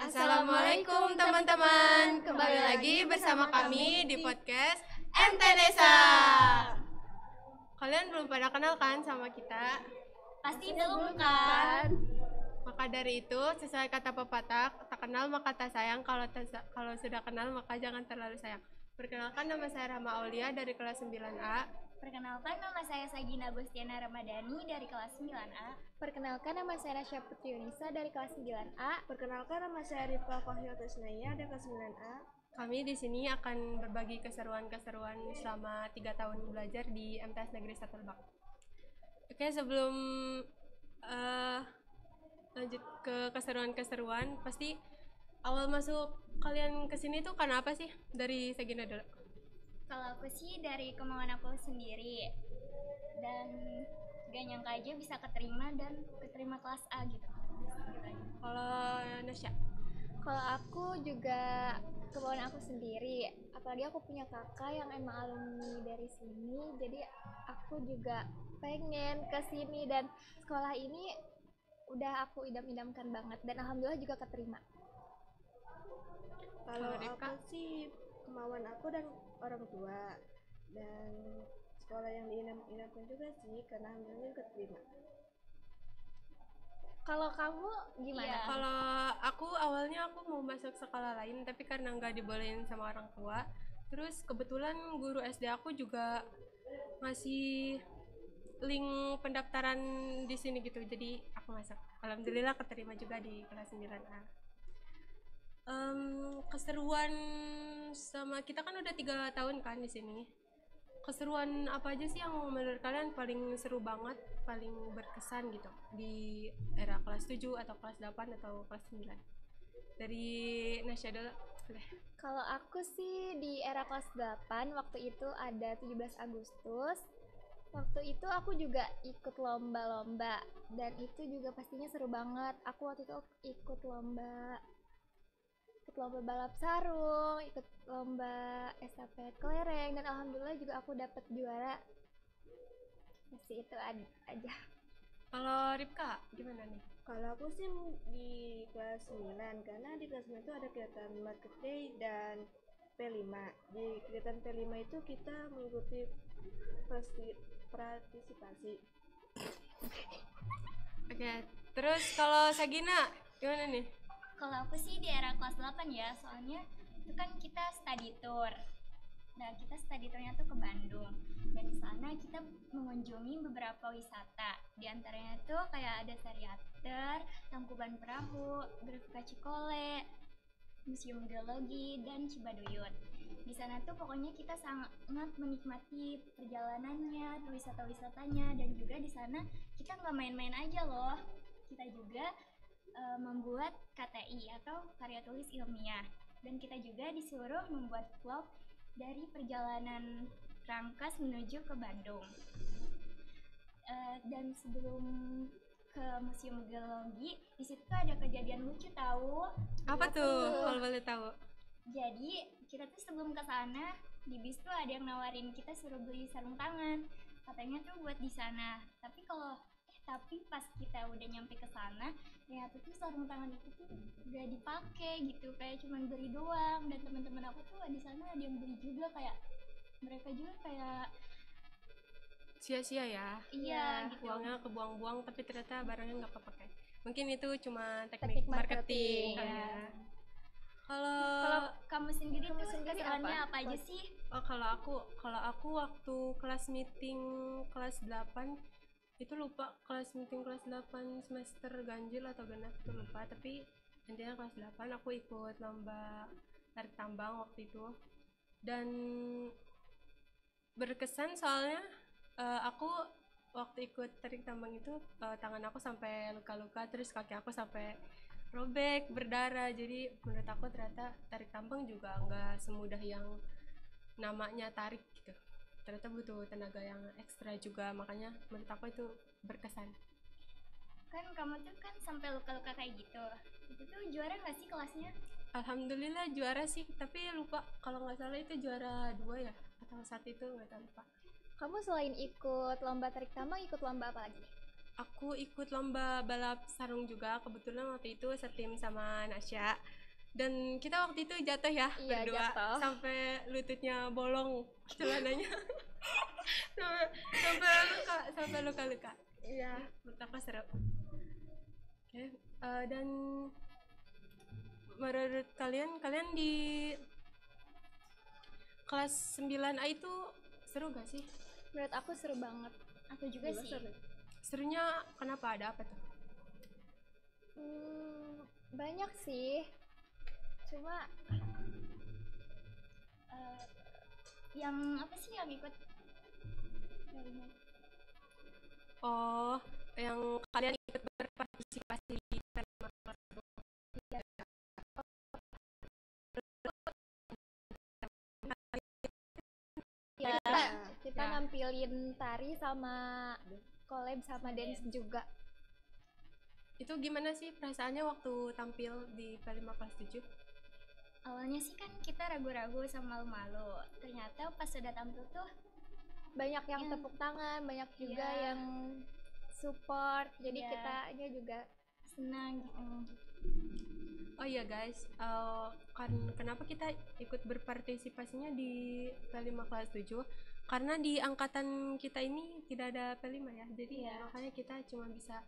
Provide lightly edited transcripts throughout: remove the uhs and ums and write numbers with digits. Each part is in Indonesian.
Assalamualaikum teman-teman, kembali lagi bersama kami di podcast MT Desa. Kalian belum pada kenal kan sama kita? Pasti belum kan? Maka dari itu, sesuai kata pepatah, tak kenal maka tak sayang, kalau sudah kenal maka jangan terlalu sayang. Perkenalkan, nama saya Rahma Aulia dari kelas 9A. Perkenalkan, nama saya Sagina Agustiana Ramadhani dari kelas 9A. Perkenalkan, nama saya Nasya Putri Yunisa dari kelas 9A. Perkenalkan, nama saya Rifa Fahriyatul Sunaya dari kelas 9A. Kami di sini akan berbagi keseruan-keseruan selama 3 tahun belajar di MTS Negeri 1 Lebak. Oke, sebelum lanjut ke keseruan-keseruan, pasti awal masuk kalian ke sini tuh karena apa sih? Dari Sagina dulu. Kalau aku sih dari kemauan aku sendiri, dan gak nyangka aja bisa keterima dan keterima kelas A gitu. Kalau Nasya? Kalau aku juga kemauan aku sendiri, apalagi aku punya kakak yang emang alumni dari sini, jadi aku juga pengen ke sini dan sekolah ini udah aku idam-idamkan banget dan alhamdulillah juga keterima. Kalau aku sih kemauan aku dan orang tua, dan sekolah yang diidam-idamkan juga sih karena alhamdulillah keterima. Kalau kamu gimana? Iya. Kalau aku awalnya aku mau masuk sekolah lain, tapi karena nggak dibolehin sama orang tua, terus kebetulan guru SD aku juga ngasih link pendaftaran di sini gitu, jadi aku masuk. Alhamdulillah keterima juga di kelas 9A. Keseruan sama kita kan udah 3 tahun kan di sini. Keseruan apa aja sih yang menurut kalian paling seru banget, paling berkesan gitu di era kelas 7 atau kelas 8 atau kelas 9? Dari Nasya dulu. Kalau aku sih di era kelas 8, waktu itu ada 17 Agustus. Waktu itu aku juga ikut lomba-lomba dan itu juga pastinya seru banget. Aku waktu itu ikut lomba balap sarung, ikut lomba estafet kelereng, dan alhamdulillah juga aku dapat juara. Masih itu aja. Kalau Ripka gimana nih? Kalau aku sih di kelas 9, karena di kelas 9 itu ada kegiatan Market Day dan P5. Di kegiatan P5 itu kita mengikuti partisipasi. Oke, terus kalau Sagina gimana nih? Kalau aku sih di era kelas 8 ya, soalnya itu kan kita study tour. Nah, kita study tournya tuh ke Bandung, dan di sana kita mengunjungi beberapa wisata. Di antaranya tuh kayak ada Sariater, Tangkuban Perahu, Grafika Cikole, Museum Geologi, dan Cibaduyut. Di sana tuh pokoknya kita sangat menikmati perjalanannya, wisata-wisatanya, dan juga di sana kita nggak main-main aja loh. Kita juga membuat KTI atau karya tulis ilmiah, dan kita juga disuruh membuat vlog dari perjalanan Rangkas menuju ke Bandung. Dan sebelum ke Museum Geologi, di situ ada kejadian lucu tahu. Apa tuh kalau boleh tahu? Jadi kita tuh sebelum ke sana di bis tuh ada yang nawarin kita suruh beli sarung tangan, katanya tuh buat di sana. Tapi pas kita udah nyampe ke sana, ternyata tuh sarung tangan itu tuh gak dipakai gitu, kayak cuman beli doang. Dan teman-teman aku tuh di sana ada yang beli juga, kayak mereka juga kayak Sia-sia ya. iya gitu. Uangnya kebuang-buang tapi ternyata barangnya nggak kepakai. Mungkin itu cuma teknik marketing kali ya. Kalau kamu sendiri tuh keseruannya apa aja sih? Kalau aku waktu kelas meeting kelas 8 itu lupa, kelas meeting kelas 8 semester ganjil atau genap itu lupa, tapi intinya kelas 8 aku ikut lomba tarik tambang waktu itu, dan berkesan soalnya aku waktu ikut tarik tambang itu tangan aku sampai luka-luka, terus kaki aku sampai robek berdarah. Jadi menurut aku ternyata tarik tambang juga nggak semudah yang namanya tarik gitu, ternyata butuh tenaga yang ekstra juga, makanya menurut aku itu berkesan. Kan kamu tuh kan sampai luka-luka kayak gitu, itu tuh juara nggak sih kelasnya? Alhamdulillah juara sih, tapi lupa kalau nggak salah itu juara 2 ya atau 1, itu nggak tahu, lupa. Kamu selain ikut lomba tarik tambang, ikut lomba apa lagi? aku ikut lomba balap sarung juga. Kebetulan waktu itu setim sama Nasya. Dan kita waktu itu jatuh ya, Iya, berdua jatuh. sampai lututnya bolong celananya. sampai luka-luka. Iya. Menurut aku seru. Oke, dan menurut kalian di kelas 9A itu seru gak sih? Menurut aku seru banget. Aku juga sih. Serunya kenapa, ada apa tuh? Banyak sih. Cuma Yang apa sih yang ikut? Oh, yang kalian ikut berpartisipasi di Perma kelas itu. ya, kita Ya. nampilin tari sama collab sama dance juga. Itu gimana sih perasaannya waktu tampil di P5 kelas 7? Awalnya sih kan kita ragu-ragu sama malu-malu. Ternyata pas sudah tampil tuh Banyak yang Iya. tepuk tangan, banyak juga Iya. yang support. Jadi Iya. kitanya juga senang gitu. Oh iya guys, kenapa kita ikut berpartisipasinya di P5 kelas 7? Karena di angkatan kita ini tidak ada P5 ya, jadi Iya. makanya kita cuma bisa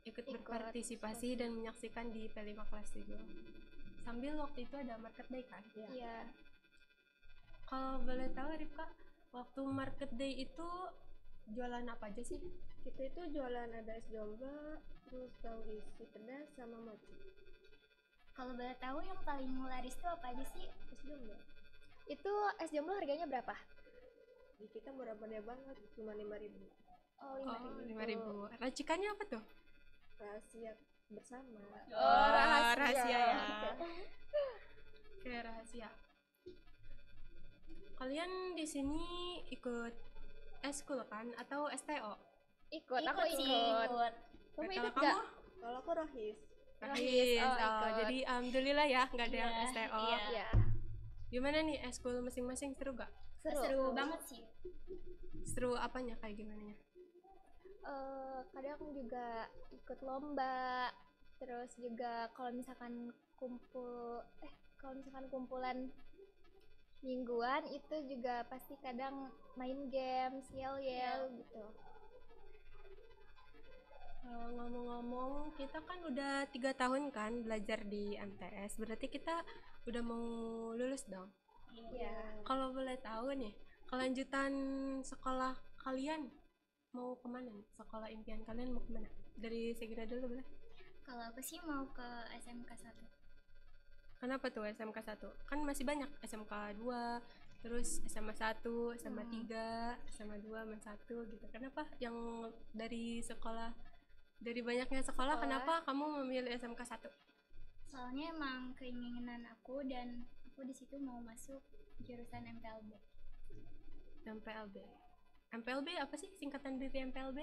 ikut Ikut berpartisipasi dan menyaksikan di P5 kelas 7. Sambil waktu itu ada market day kan? ya Kalau boleh tahu Ripka, waktu market day itu jualan apa aja sih? Kita itu jualan ada es domba, terus tahu isi pedas sama mochi. Kalau boleh tahu yang paling laris tuh apa aja sih? Es domba. itu es jomblo harganya berapa? Di kita murah-murah banget, cuma 5.000. Oh, Oh, 5.000. 5.000. Racikannya apa tuh? Rahasia bersama. Oh, rahasia. Rahasia ya. Oke, rahasia. Kalian di sini ikut eskul kan atau STO? Aku sih, ikut. ikut. Kamu Kalau ikut kamu? gak? Kalau aku rohis. Rahis. Oh, Oh, ikut. jadi alhamdulillah ya nggak ada yang Iya, STO. iya. Ya, Gimana nih eskul masing-masing, seru gak? Seru banget sih. Seru apanya, kayak gimana nya? Kadang juga ikut lomba, terus juga kalau misalkan kumpulan mingguan itu juga pasti kadang main games, yel gitu. Ngomong-ngomong, kita kan udah 3 tahun kan belajar di MTS, berarti kita udah mau lulus dong. Ya, Kalau boleh tahu nih, kelanjutan sekolah kalian mau kemana nih? Sekolah impian kalian mau kemana? Dari Segera dulu boleh? Kalau aku sih mau ke SMK 1. Kenapa tuh SMK 1? Kan masih banyak SMK 2, terus SMA 1, SMA 3, SMA 2, SMA 1 gitu. Kenapa yang dari banyaknya sekolah, kenapa kamu memilih SMK 1? Soalnya emang keinginan aku dan aku di situ mau masuk jurusan MPLB. MPLB. MPLB apa sih singkatan dari MPLB?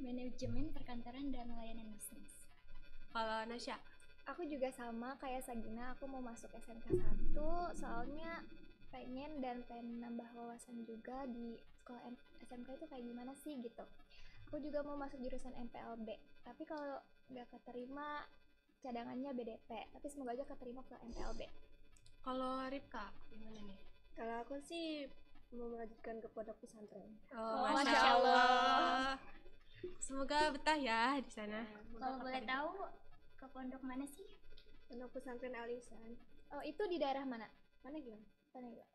Manajemen Perkantoran dan Layanan Bisnis. Kalau Nasya? aku juga sama kayak Sagina, aku mau masuk SMK 1 soalnya pengen nambah wawasan juga di sekolah SMK itu kayak gimana sih gitu. Aku juga mau masuk jurusan MPLB, tapi kalau nggak keterima cadangannya BDP, tapi semoga aja keterima ke MPLB. Kalau Ripka gimana nih? Kalau aku sih mau melanjutkan ke pondok pesantren. Oh, Masya Masya Allah. Allah. Semoga betah ya di sana. Kalau boleh tahu ke pondok mana sih? Pondok pesantren Alisan. Oh, itu di daerah mana? Mana gimana? Paneglang.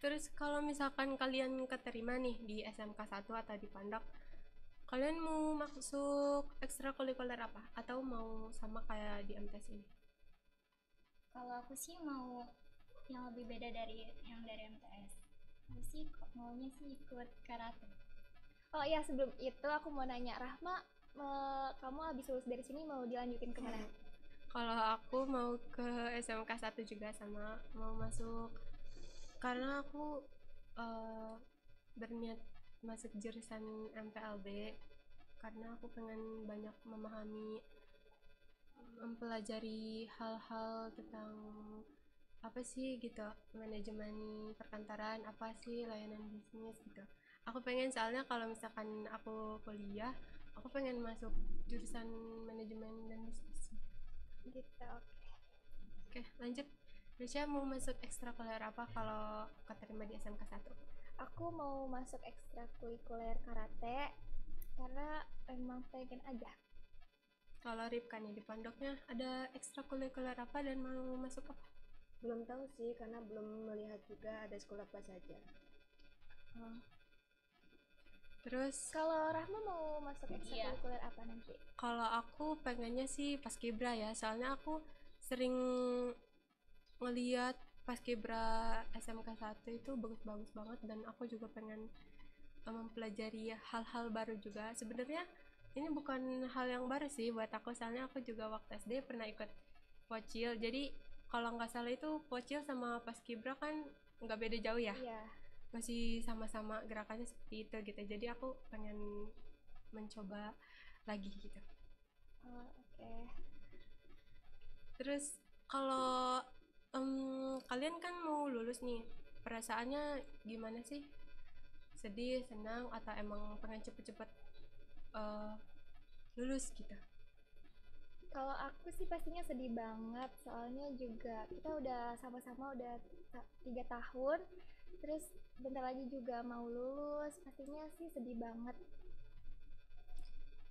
Terus kalau misalkan kalian keterima nih di SMK 1 atau di Pondok, kalian mau masuk ekstrakurikuler apa? Atau mau sama kayak di MTS ini? Kalau aku sih mau yang lebih beda dari yang dari MTS. Aku sih maunya sih ikut karate. Oh iya, sebelum itu aku mau nanya Rahma, kamu habis lulus dari sini mau dilanjutin kemana? Kalau aku mau ke SMK 1 juga, sama mau masuk, karena aku berniat masuk jurusan MPLB karena aku pengen banyak mempelajari hal-hal tentang apa sih gitu, manajemen perkantoran, apa sih layanan bisnis gitu. Aku pengen, soalnya kalau misalkan aku kuliah, aku pengen masuk jurusan manajemen dan bisnis. Gitu. Oke, lanjut. Risha mau masuk ekstrakurikuler apa kalau keterima di SMK 1? Aku mau masuk ekstrakurikuler karate karena emang pengen aja. Kalau Ripka nih di pondoknya ada ekstrakurikuler apa dan mau masuk apa? Belum tahu sih karena belum melihat juga ada sekolah apa saja. Terus Kalau Rahma mau masuk ekstrakurikuler apa nanti? kalau aku pengennya sih paskibra ya, soalnya aku sering ngeliat paskibra SMK 1 itu bagus-bagus banget, dan aku juga pengen mempelajari hal-hal baru juga. Sebenarnya ini bukan hal yang baru sih buat aku, soalnya aku juga waktu SD pernah ikut Pocil. Jadi kalau nggak salah itu Pocil sama paskibra kan nggak beda jauh ya, Iya. masih sama-sama gerakannya seperti itu gitu. Jadi aku pengen mencoba lagi gitu. Oke. Terus kalau kalian kan mau lulus nih, perasaannya gimana sih? Sedih, senang, atau emang pengen cepet-cepet lulus gitu? Kalau aku sih pastinya sedih banget, soalnya juga kita udah sama-sama udah 3 tahun, terus bentar lagi juga mau lulus, pastinya sih sedih banget.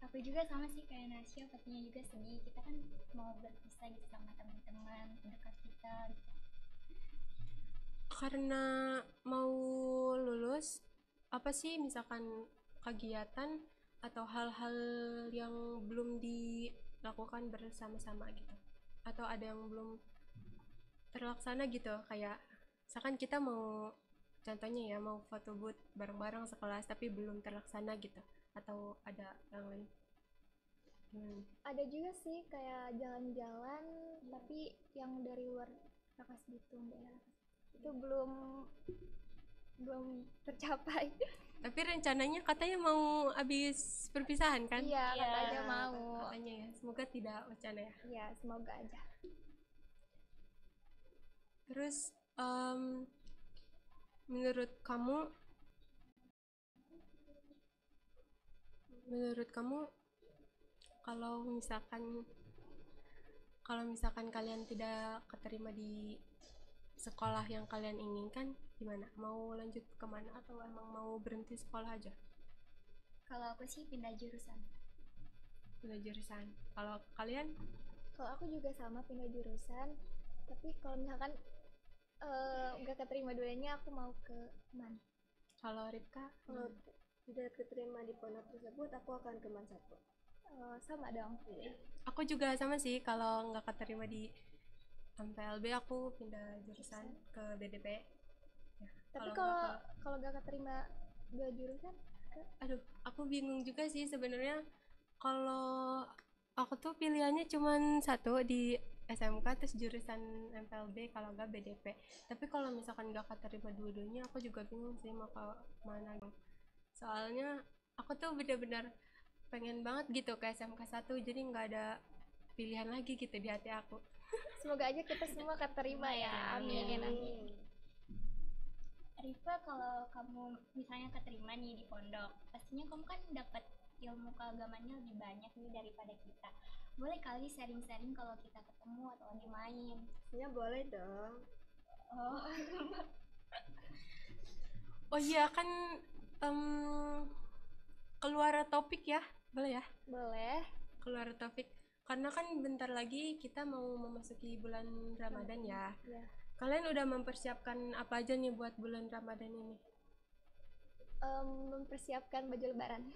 Aku juga sama sih kayak Nasya, pastinya juga sedih. Kita kan mau berpisah gitu sama teman-teman terdekat kita gitu. Karena mau lulus, apa sih misalkan kegiatan atau hal-hal yang belum dilakukan bersama-sama gitu, atau ada yang belum terlaksana gitu, kayak misalkan kita mau, contohnya ya, mau foto booth bareng-bareng sekelas tapi belum terlaksana gitu, atau ada yang lain? Ada juga sih kayak jalan-jalan tapi yang dari luar Rangkas Bitung, daerah itu belum tercapai. Tapi rencananya katanya mau habis perpisahan kan? Iya, Iya. katanya mau. Katanya ya, semoga tidak wacana ya. Iya, semoga aja. Terus menurut kamu kalau misalkan kalian tidak keterima di sekolah yang kalian inginkan, gimana? Mau lanjut kemana atau emang mau berhenti sekolah aja? Kalau aku sih pindah jurusan. Pindah jurusan. Kalau kalian? Kalau aku juga sama, pindah jurusan, tapi kalau misalkan nggak keterima dulunya, aku mau ke MAN. Kalau Ripka? Kalau tidak keterima di pondok tersebut, aku akan ke MAN 1. Sama dong. Aku juga sama sih, kalau nggak keterima di MPLB aku pindah jurusan ke BDP ya. Tapi nggak kalau nggak keterima 2 jurusan, aduh, aku bingung juga sih sebenarnya. Kalau aku tuh pilihannya cuman satu di SMK, terus jurusan MPLB, kalau nggak BDP. Tapi kalau misalkan nggak keterima dua-duanya, aku juga bingung sih mau ke mana. Soalnya aku tuh benar-benar pengen banget gitu ke SMK 1, jadi nggak ada pilihan lagi gitu di hati aku. semoga aja kita semua keterima ya. Amin. Rifa, kalau kamu misalnya keterima nih di pondok, pastinya kamu kan dapat ilmu keagamannya lebih banyak nih daripada kita. Boleh kali sharing-sharing kalau kita ketemu atau lagi main. Pastinya boleh dong. Oh iya kan, keluar topik ya, boleh ya? Boleh. Keluar topik, karena kan bentar lagi kita mau memasuki bulan Ramadan ya. Ya. Kalian udah mempersiapkan apa aja nih buat bulan Ramadan ini? Mempersiapkan baju lebaran.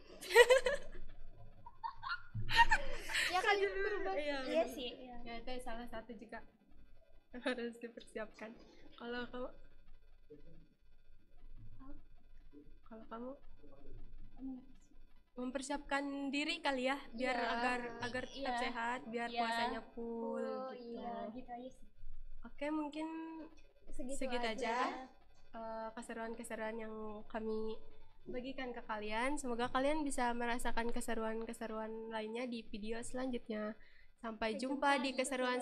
Ya kan, Iya sih. Ya, itu salah satu juga yang harus dipersiapkan. Kalau kamu mempersiapkan diri kali ya, biar Iya. agar tetap Iya. sehat, biar Iya. puasanya full Oh, gitu. iya. Gitu aja sih. Oke, mungkin segitu aja keseruan-keseruan yang kami bagikan ke kalian. Semoga kalian bisa merasakan keseruan-keseruan lainnya di video selanjutnya. Sampai jumpa di keseruan